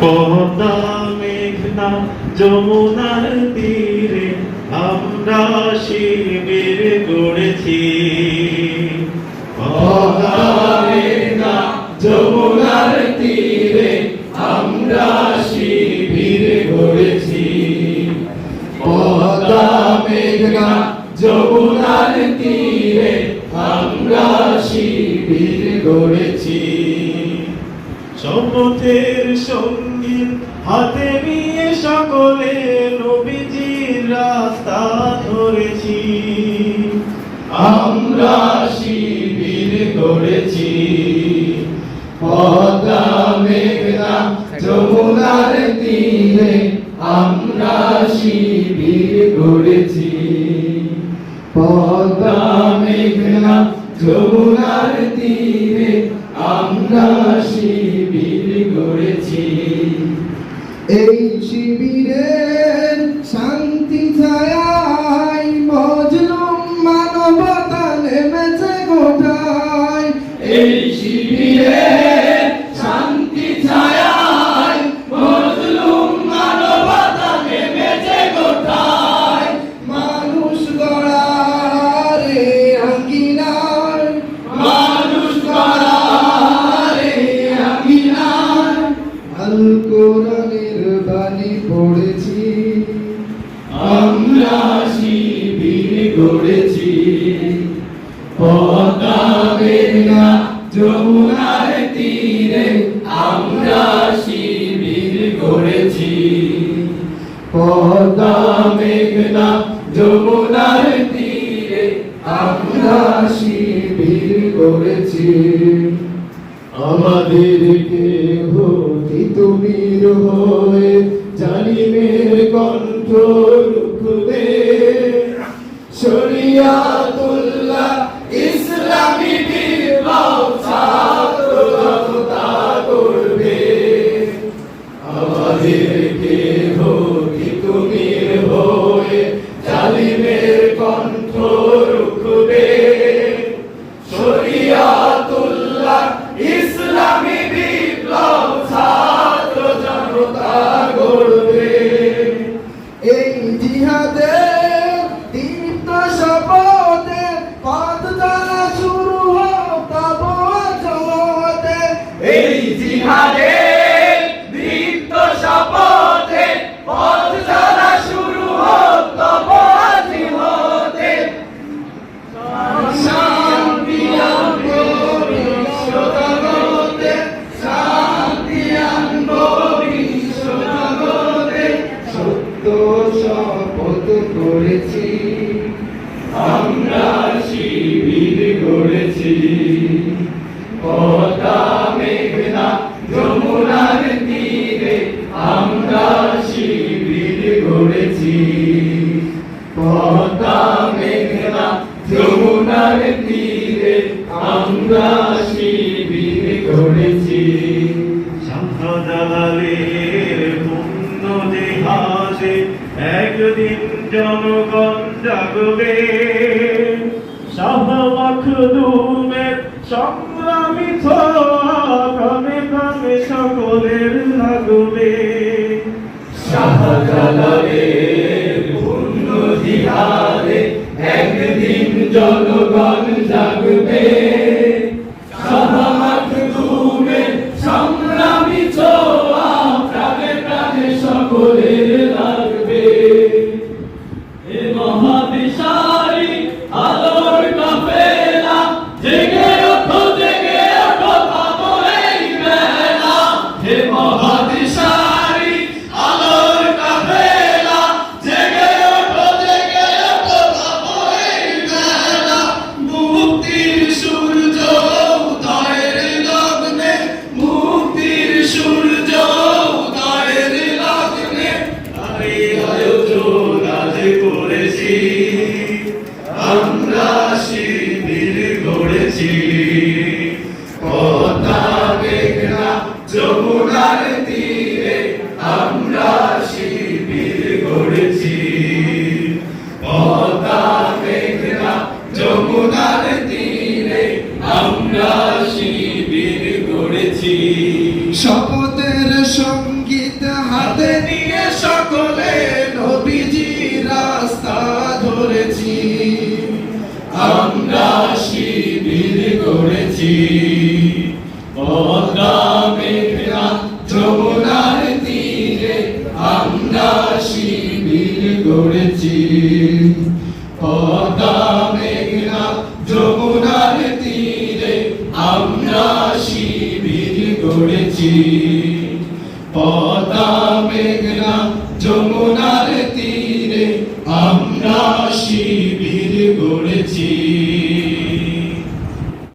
পদ্মা মেঘনা যমুনার তীরে আমরা শিবির গড়েছি। পদ্মা মেঘনা যমুনার তীরে আমরা শিবির গড়েছি। পদ্মা মেঘনা যমুনার তীরে আমরা শিবির গড়েছি। শপথের সঙ্গীত হাতে নিয়ে সকলে নবীজির রাস্তা ধরেছি। আমরা শিবির গড়েছি। পদ্মা মেঘনা যমুনার তীরে আমরা শিবির গড়েছি। পদ্মা মেঘনা যমুনার তীরে আমরা শিবির গড়েছি। এই শিবিরের শান্তি ছায়ায় মজলুম মানবতা নেমেছে গোটায়। এই শিবিরের শান্তি ছায়ায় মজলুম মানবতা নেমেছে গোটায়। মানুষ গড়ার এই আঙ্গিনায়, মানুষ গড়ার এই আঙিনায় আল কোরআনের বাণী পড়েছি। আমরা শিবির গড়েছি। পদ্মা মেঘনা যমুনার তীরে আমরা শিবির গড়েছি। পদ্মা মেঘনা যমুনার তীরে আমরা শিবির গড়েছি। আমাদের কেহ তিতুমির হয়ে জালিমের কণ্ঠ রুখবে। শরিয়াতুল্লাহ ইসলামী বিপ্লব ছাত্র জনতা করবে। আমাদের কেহ তিতুমির হয়ে জালিমের কণ্ঠ রুখবে। শরিয়াতুল্লাহ ইসলামী বিপ্লব ছাত্র জনতা করবে। এই জিহাদের দীপ্ত শপথে পথ চলা শুরু হোক তব জগতে। এই জিহাদের দীপ্ত শপথে পথ চলা শুরু হোক তব জিহাদে। শান্তি আনবো বিশ্ব জগতে, শান্তি আনবো বিশ্ব জগতে। সত্য শপথ করেছি। আমরা শিবির গড়েছি। পদ্মা মেঘনা যমুনার তীরে আমরা শিবির গড়েছি। পদ্মা মেঘনা যমুনার তীরে আমরা শিবির গড়েছি। শাহজালালের পুণ্য জিহাদে একদিন জনগণ জাগবে। শাহ মাখদুমের সংগ্রামী ছোঁয়া ক্রমে ক্রমে সকলের লাগবে। শাহজালালের পুণ্য জিহাদে একদিন জনগণ জাগবে। শাহ মাখদুমের সংগ্রামী ছোঁয়া প্রাণে প্রাণে সকলের লাগবে। এ মহাবিশালী আলোর কাফেলা জেগে ওঠো পাবো এই বেলা। হে মহাবিশালী আলোর কাফেলা জেগে ওঠো পাবো এই বেলা। মুক্তির সূর্য উদয়ের লগ্নে, মুক্তির সূর্য উদয়ের লগ্নে এই আয়োজন আজ করেছি। আমরা শিবির গড়েছি। পদ্মা মেঘনা যমুনার তীরে আমরা শিবির গড়েছি। পদ্মা মেঘনা যমুনার তীরে আমরা শিবির গড়েছি। শপথের সঙ্গী সকলে নবীজি রাস্তা ধরেছি আমরা শিবির গড়েছি পদ্মা মেঘনা যমুনার তীরে আমরা শিবির গড়েছি পদ্মা মেঘনা যমুনার তীরে আমরা শিবির গড়েছি পদ্মা মেঘনা যমুনার তীরে আমরা শিবির গড়েছি